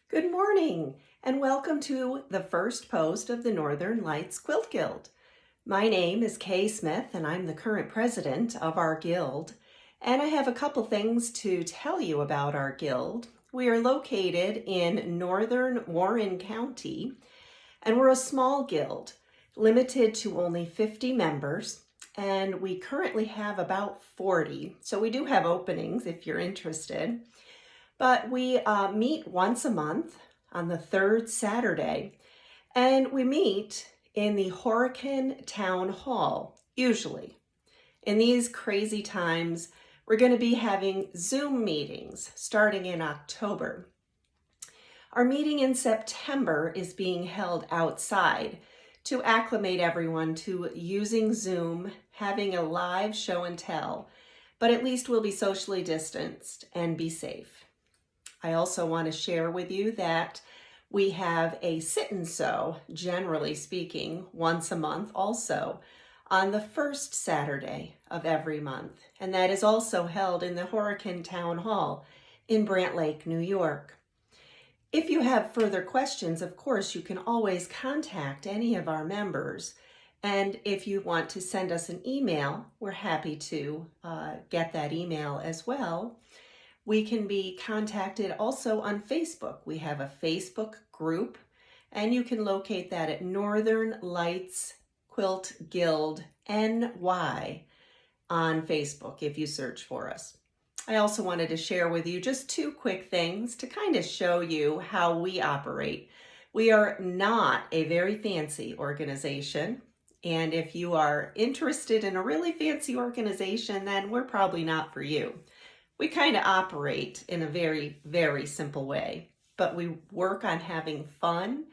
Good morning and welcome to the first post of the Northern Lights Quilt Guild. My name is Kay Smith and I'm the current president of our guild. And I have a couple things to tell you about our guild. We are located in northern Warren County and we're a small guild, limited to only 50 members. And we currently have about 40. So we do have openings if you're interested. But we meet once a month on the third Saturday, and we meet in the Horican Town Hall, usually. In these crazy times, we're going to be having Zoom meetings starting in October. Our meeting in September is being held outside to acclimate everyone to using Zoom, having a live show and tell, but at least we'll be socially distanced and be safe. I also want to share with you that we have a sit and sew, generally speaking, once a month also on the first Saturday of every month. And that is also held in the Horican Town Hall in Brant Lake, New York. If you have further questions, of course, you can always contact any of our members. And if you want to send us an email, we're happy to get that email as well. We can be contacted also on Facebook. We have a Facebook group, and you can locate that at Northern Lights Quilt Guild NY on Facebook if you search for us. I also wanted to share with you just two quick things to kind of show you how we operate. We are not a very fancy organization, and if you are interested in a really fancy organization, then we're probably not for you. We kind of operate in a very, very simple way, but we work on having fun,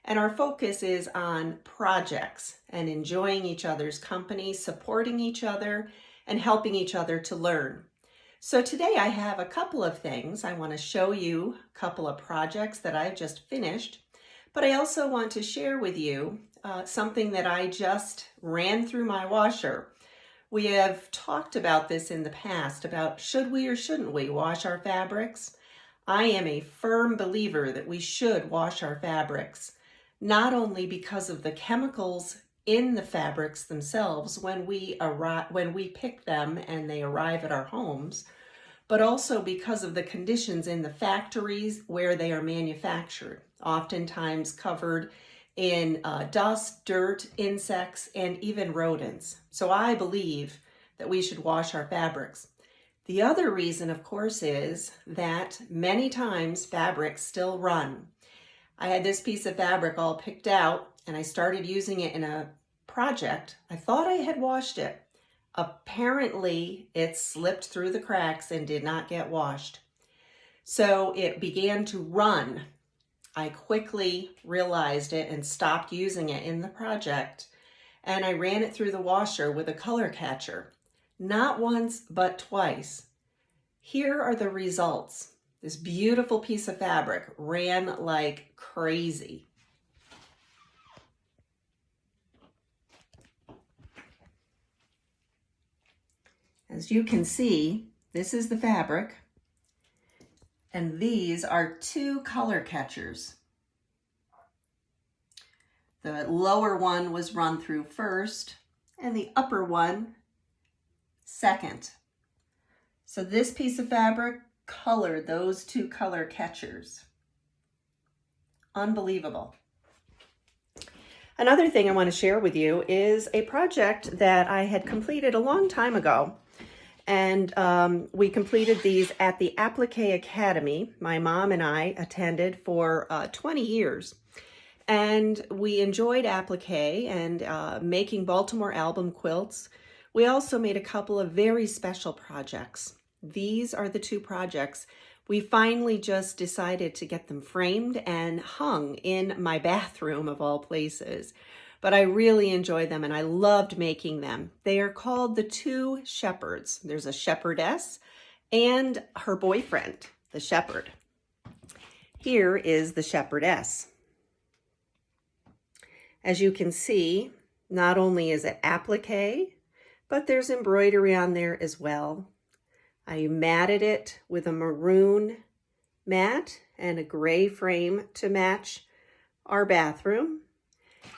and our focus is on projects and enjoying each other's company, supporting each other, and helping each other to learn. So today I have a couple of things. I want to show you a couple of projects that I've just finished, but I also want to share with you something that I just ran through my washer. We have talked about this in the past, about should we or shouldn't we wash our fabrics? I am a firm believer that we should wash our fabrics, not only because of the chemicals in the fabrics themselves when we pick them and they arrive at our homes, but also because of the conditions in the factories where they are manufactured, oftentimes covered in dust, dirt, insects, and even rodents. So I believe that we should wash our fabrics. The other reason, of course, is that many times fabrics still run. I had this piece of fabric all picked out and I started using it in a project. I thought I had washed it. Apparently, it slipped through the cracks and did not get washed. So it began to run. I quickly realized it and stopped using it in the project, and I ran it through the washer with a color catcher. Not once, but twice. Here are the results. This beautiful piece of fabric ran like crazy. As you can see, this is the fabric. And these are two color catchers. The lower one was run through first and the upper one second. So this piece of fabric colored those two color catchers. Unbelievable. Another thing I want to share with you is a project that I had completed a long time ago. And we completed these at the Applique Academy. My mom and I attended for 20 years. And we enjoyed applique and making Baltimore album quilts. We also made a couple of very special projects. These are the two projects. We finally just decided to get them framed and hung in my bathroom of all places. But I really enjoy them and I loved making them. They are called the two shepherds. There's a shepherdess and her boyfriend, the shepherd. Here is the shepherdess. As you can see, not only is it applique, but there's embroidery on there as well. I matted it with a maroon mat and a gray frame to match our bathroom.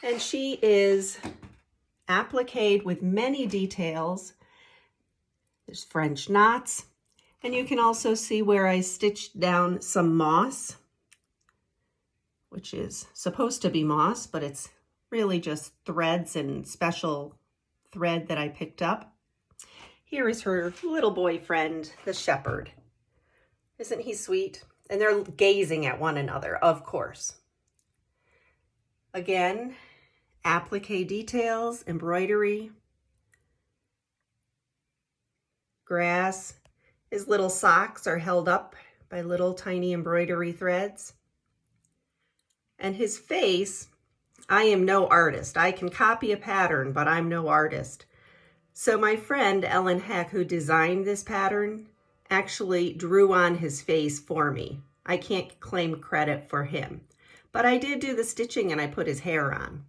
And she is appliqued with many details. There's French knots, and you can also see where I stitched down some moss, which is supposed to be moss, but it's really just threads and special thread that I picked up. Here is her little boyfriend, the shepherd. Isn't he sweet? And they're gazing at one another, of course. Again, applique details, embroidery, grass. His little socks are held up by little tiny embroidery threads. And his face, I am no artist. I can copy a pattern, but I'm no artist. So my friend Ellen Heck, who designed this pattern, actually drew on his face for me. I can't claim credit for him, but I did do the stitching and I put his hair on.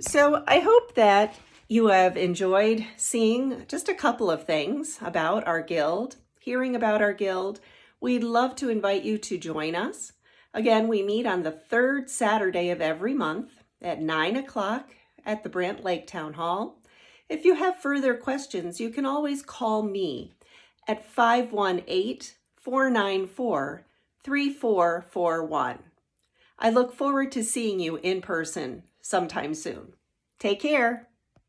So I hope that you have enjoyed seeing just a couple of things about our guild, hearing about our guild. We'd love to invite you to join us. Again, we meet on the third Saturday of every month at 9 o'clock at the Brant Lake Town Hall. If you have further questions, you can always call me at 518-494-3441. I look forward to seeing you in person sometime soon. Take care.